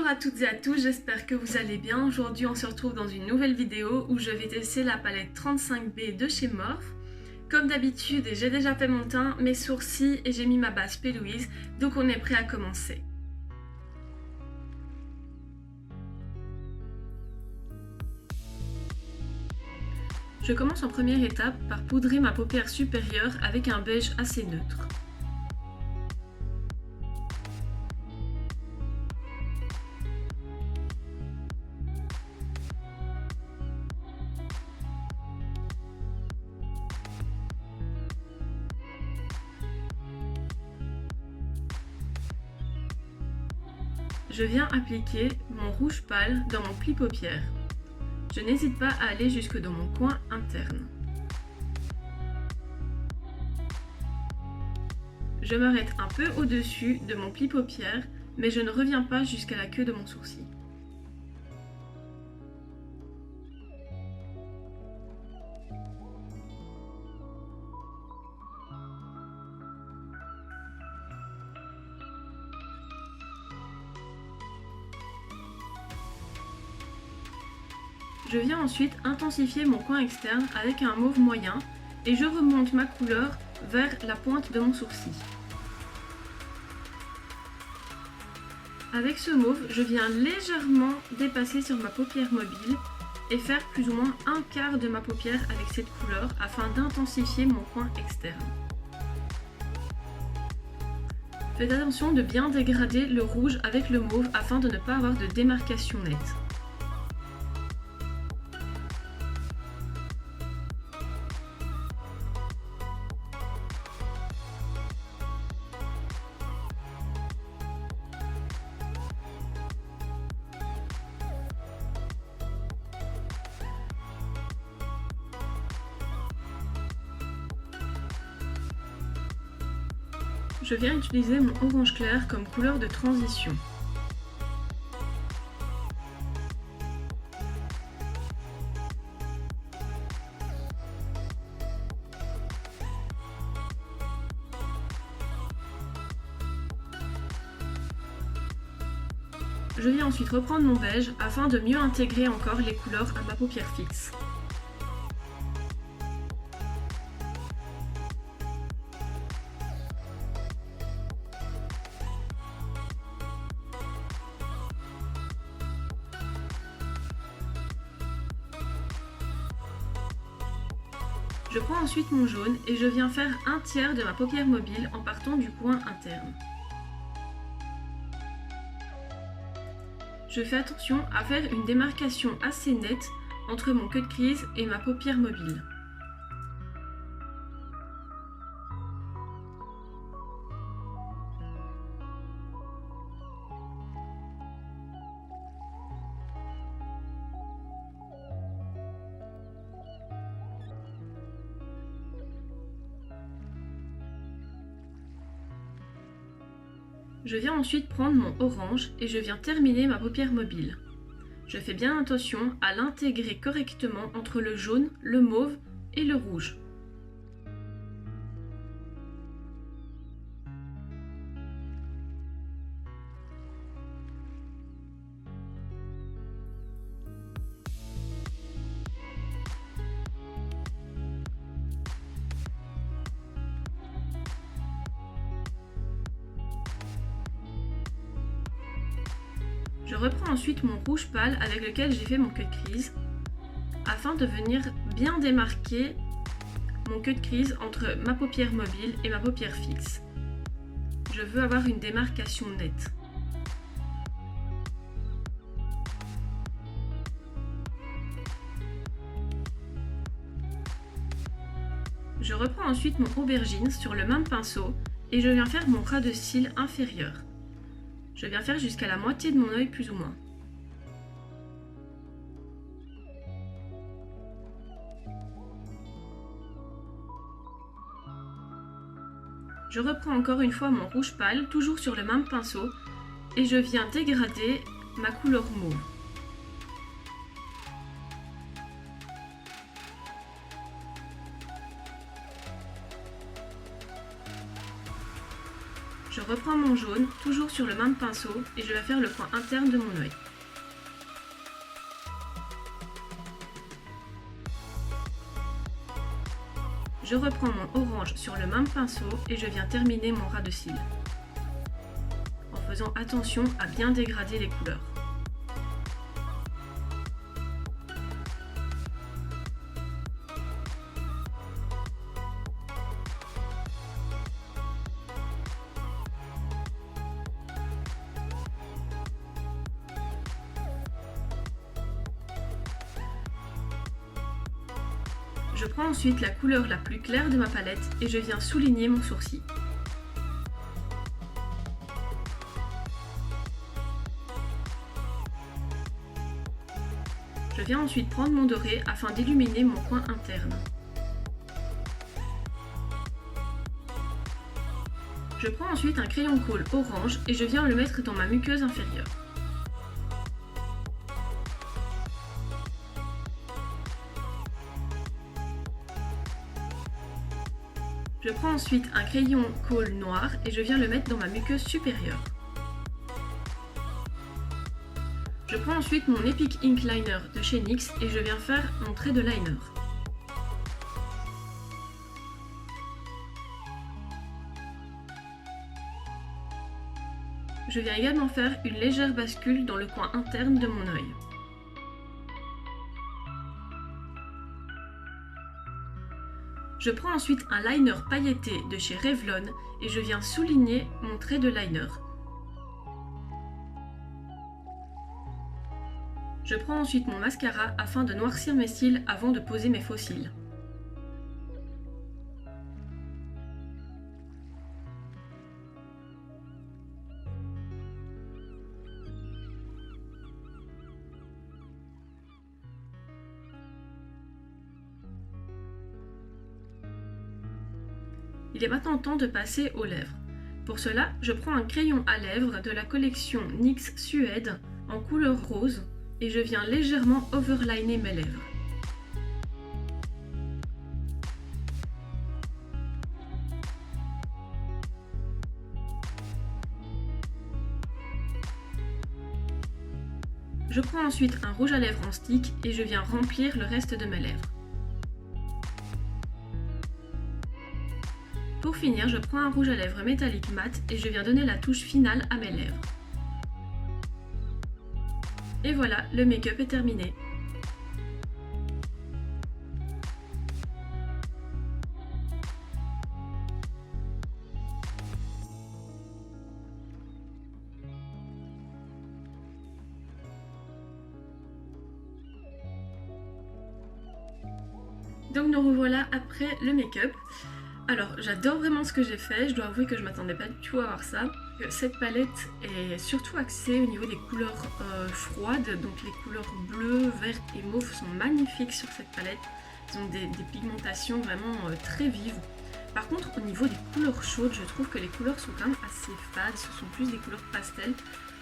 Bonjour à toutes et à tous, j'espère que vous allez bien. Aujourd'hui on se retrouve dans une nouvelle vidéo où je vais tester la palette 35B de chez Morphe. Comme d'habitude, j'ai déjà fait mon teint, mes sourcils et j'ai mis ma base P. Louise, donc on est prêt à commencer. Je commence en première étape par poudrer ma paupière supérieure avec un beige assez neutre. Je viens appliquer mon rouge pâle dans mon pli paupière. Je n'hésite pas à aller jusque dans mon coin interne. Je m'arrête un peu au-dessus de mon pli paupière, mais je ne reviens pas jusqu'à la queue de mon sourcil. Je viens ensuite intensifier mon coin externe avec un mauve moyen et je remonte ma couleur vers la pointe de mon sourcil. Avec ce mauve, je viens légèrement dépasser sur ma paupière mobile et faire plus ou moins un quart de ma paupière avec cette couleur afin d'intensifier mon coin externe. Faites attention de bien dégrader le rouge avec le mauve afin de ne pas avoir de démarcation nette. Je viens utiliser mon orange clair comme couleur de transition. Je viens ensuite reprendre mon beige afin de mieux intégrer encore les couleurs à ma paupière fixe. Je prends ensuite mon jaune et je viens faire un tiers de ma paupière mobile en partant du coin interne. Je fais attention à faire une démarcation assez nette entre mon queue de crise et ma paupière mobile. Je viens ensuite prendre mon orange et je viens terminer ma paupière mobile. Je fais bien attention à l'intégrer correctement entre le jaune, le mauve et le rouge. Je reprends ensuite mon rouge pâle avec lequel j'ai fait mon queue de crise afin de venir bien démarquer mon queue de crise entre ma paupière mobile et ma paupière fixe. Je veux avoir une démarcation nette. Je reprends ensuite mon aubergine sur le même pinceau et je viens faire mon ras de cils inférieur. Je viens faire jusqu'à la moitié de mon œil plus ou moins. Je reprends encore une fois mon rouge pâle, toujours sur le même pinceau, et je viens dégrader ma couleur mauve. Je reprends mon jaune, toujours sur le même pinceau, et je vais faire le coin interne de mon œil. Je reprends mon orange sur le même pinceau et je viens terminer mon ras de cils, en faisant attention à bien dégrader les couleurs. Je prends ensuite la couleur la plus claire de ma palette et je viens souligner mon sourcil. Je viens ensuite prendre mon doré afin d'illuminer mon coin interne. Je prends ensuite un crayon colle orange et je viens le mettre dans ma muqueuse inférieure. Je prends ensuite un crayon colle noir et je viens le mettre dans ma muqueuse supérieure. Je prends ensuite mon Epic Ink Liner de chez NYX et je viens faire mon trait de liner. Je viens également faire une légère bascule dans le coin interne de mon œil. Je prends ensuite un liner pailleté de chez Revlon et je viens souligner mon trait de liner. Je prends ensuite mon mascara afin de noircir mes cils avant de poser mes faux cils. Il est maintenant temps de passer aux lèvres. Pour cela, je prends un crayon à lèvres de la collection NYX Suède en couleur rose et je viens légèrement overliner mes lèvres. Je prends ensuite un rouge à lèvres en stick et je viens remplir le reste de mes lèvres. Pour finir, je prends un rouge à lèvres métallique mat et je viens donner la touche finale à mes lèvres. Et voilà, le make-up est terminé. Donc nous revoilà après le make-up. Alors j'adore vraiment ce que j'ai fait, je dois avouer que je m'attendais pas du tout à voir ça. Cette palette est surtout axée au niveau des couleurs froides, donc les couleurs bleues, vertes et mauves sont magnifiques sur cette palette. Ils ont des pigmentations vraiment très vives. Par contre au niveau des couleurs chaudes, je trouve que les couleurs sont quand même assez fades, ce sont plus des couleurs pastel.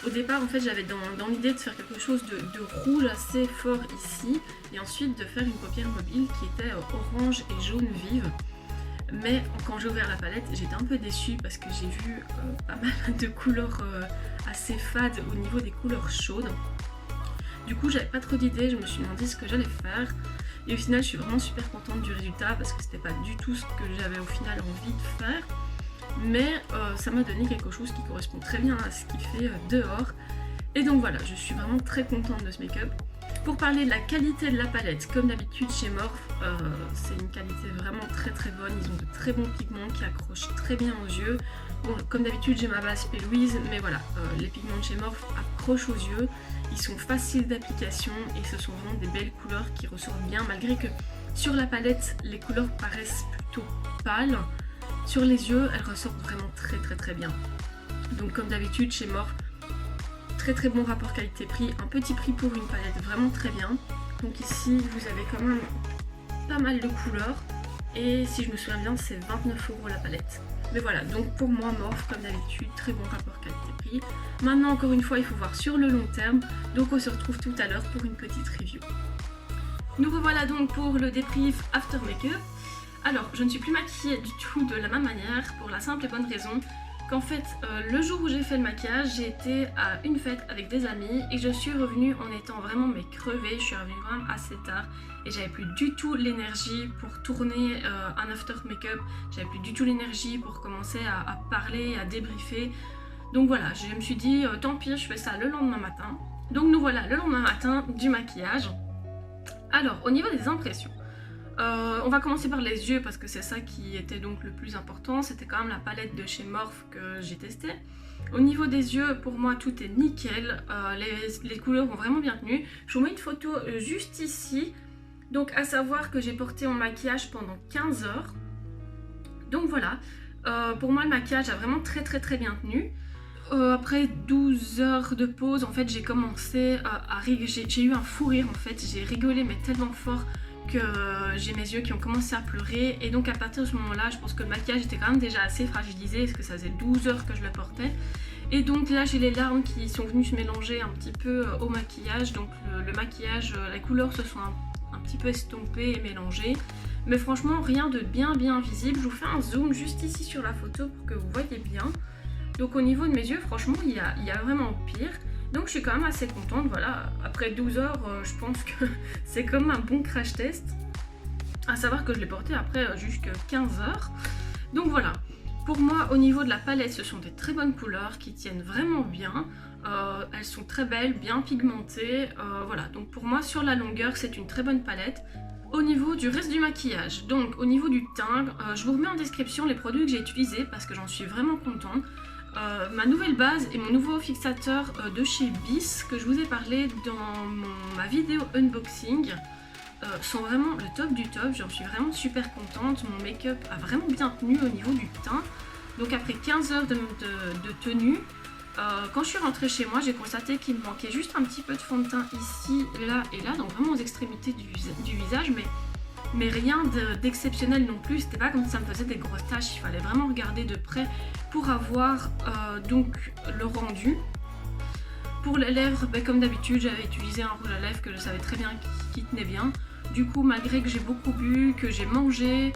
Au départ en fait j'avais dans l'idée de faire quelque chose de rouge assez fort ici et ensuite de faire une paupière mobile qui était orange et jaune vive. Mais quand j'ai ouvert la palette, j'étais un peu déçue parce que j'ai vu pas mal de couleurs assez fades au niveau des couleurs chaudes. Du coup, j'avais pas trop d'idées, je me suis demandé ce que j'allais faire. Et au final, je suis vraiment super contente du résultat parce que c'était pas du tout ce que j'avais au final envie de faire. Mais ça m'a donné quelque chose qui correspond très bien à ce qu'il fait dehors. Et donc voilà, je suis vraiment très contente de ce make-up. Pour parler de la qualité de la palette, comme d'habitude chez Morphe, c'est une qualité vraiment très très bonne. Ils ont de très bons pigments qui accrochent très bien aux yeux. Bon, comme d'habitude j'ai ma base P. Louise, mais voilà, les pigments de chez Morphe accrochent aux yeux. Ils sont faciles d'application et ce sont vraiment des belles couleurs qui ressortent bien, malgré que sur la palette les couleurs paraissent plutôt pâles. Sur les yeux, elles ressortent vraiment très très très bien. Donc comme d'habitude chez Morphe, très très bon rapport qualité-prix, un petit prix pour une palette vraiment très bien. Donc ici vous avez quand même pas mal de couleurs et si je me souviens bien c'est 29 € la palette. Mais voilà, donc pour moi Morphe comme d'habitude, très bon rapport qualité-prix. Maintenant encore une fois il faut voir sur le long terme, donc on se retrouve tout à l'heure pour une petite review. Nous revoilà donc pour le débrief after make-up. Alors je ne suis plus maquillée du tout de la même manière pour la simple et bonne raison qu'en fait le jour où j'ai fait le maquillage, j'ai été à une fête avec des amis et je suis revenue en étant vraiment mais crevée. Je suis revenue quand même assez tard et j'avais plus du tout l'énergie pour tourner un after make-up, j'avais plus du tout l'énergie pour commencer à parler, à débriefer. Donc voilà, je me suis dit tant pis, je fais ça le lendemain matin. Donc nous voilà le lendemain matin du maquillage. Alors au niveau des impressions, on va commencer par les yeux parce que c'est ça qui était donc le plus important. C'était quand même la palette de chez Morphe que j'ai testée. Au niveau des yeux, pour moi tout est nickel, les couleurs ont vraiment bien tenu. Je vous mets une photo juste ici. Donc à savoir que j'ai porté mon maquillage pendant 15 heures. Donc voilà, pour moi le maquillage a vraiment très bien tenu. Après 12 heures de pause, en fait j'ai commencé à rigoler, j'ai eu un fou rire en fait, j'ai rigolé mais tellement fort que j'ai mes yeux qui ont commencé à pleurer. Et donc à partir de ce moment là, je pense que le maquillage était quand même déjà assez fragilisé parce que ça faisait 12 heures que je le portais. Et donc là j'ai les larmes qui sont venues se mélanger un petit peu au maquillage. Donc le maquillage, les couleurs se sont un petit peu estompées et mélangées. Mais franchement rien de bien visible. Je vous fais un zoom juste ici sur la photo pour que vous voyez bien. Donc au niveau de mes yeux, franchement, il y a vraiment pire. Donc je suis quand même assez contente, voilà. Après 12 heures, je pense que c'est comme un bon crash test. À savoir que je l'ai porté après jusqu'à 15 heures. Donc voilà. Pour moi, au niveau de la palette, ce sont des très bonnes couleurs qui tiennent vraiment bien. Elles sont très belles, bien pigmentées. Voilà, donc pour moi, sur la longueur, c'est une très bonne palette. Au niveau du reste du maquillage, donc au niveau du teint, je vous remets en description les produits que j'ai utilisés parce que j'en suis vraiment contente. Ma nouvelle base et mon nouveau fixateur de chez Bis que je vous ai parlé dans ma vidéo unboxing sont vraiment le top du top. J'en suis vraiment super contente. Mon make-up a vraiment bien tenu au niveau du teint. Donc après 15 heures de tenue, quand je suis rentrée chez moi, j'ai constaté qu'il me manquait juste un petit peu de fond de teint ici, là et là, donc vraiment aux extrémités du visage, mais rien d'exceptionnel non plus. C'était pas comme si ça me faisait des grosses taches. Il fallait vraiment regarder de près pour avoir donc le rendu. Pour les lèvres, comme d'habitude, j'avais utilisé un rouge à lèvres que je savais très bien qui tenait bien. Du coup, malgré que j'ai beaucoup bu, que j'ai mangé,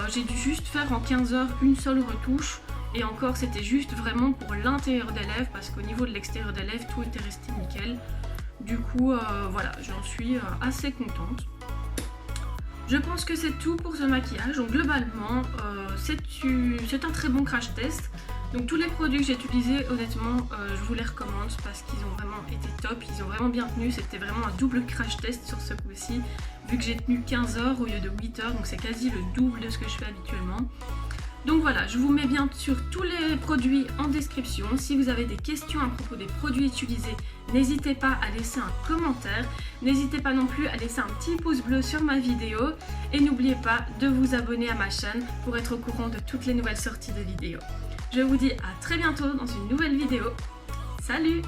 j'ai dû juste faire en 15 heures une seule retouche. Et encore, c'était juste vraiment pour l'intérieur des lèvres parce qu'au niveau de l'extérieur des lèvres, tout était resté nickel. Du coup, voilà, j'en suis assez contente. Je pense que c'est tout pour ce maquillage. Donc globalement, c'est un très bon crash test. Donc tous les produits que j'ai utilisés, honnêtement, je vous les recommande parce qu'ils ont vraiment été top, ils ont vraiment bien tenu. C'était vraiment un double crash test sur ce coup-ci, vu que j'ai tenu 15 heures au lieu de 8 heures, donc c'est quasi le double de ce que je fais habituellement. Donc voilà, je vous mets bien sûr tous les produits en description. Si vous avez des questions à propos des produits utilisés, n'hésitez pas à laisser un commentaire. N'hésitez pas non plus à laisser un petit pouce bleu sur ma vidéo. Et n'oubliez pas de vous abonner à ma chaîne pour être au courant de toutes les nouvelles sorties de vidéos. Je vous dis à très bientôt dans une nouvelle vidéo. Salut!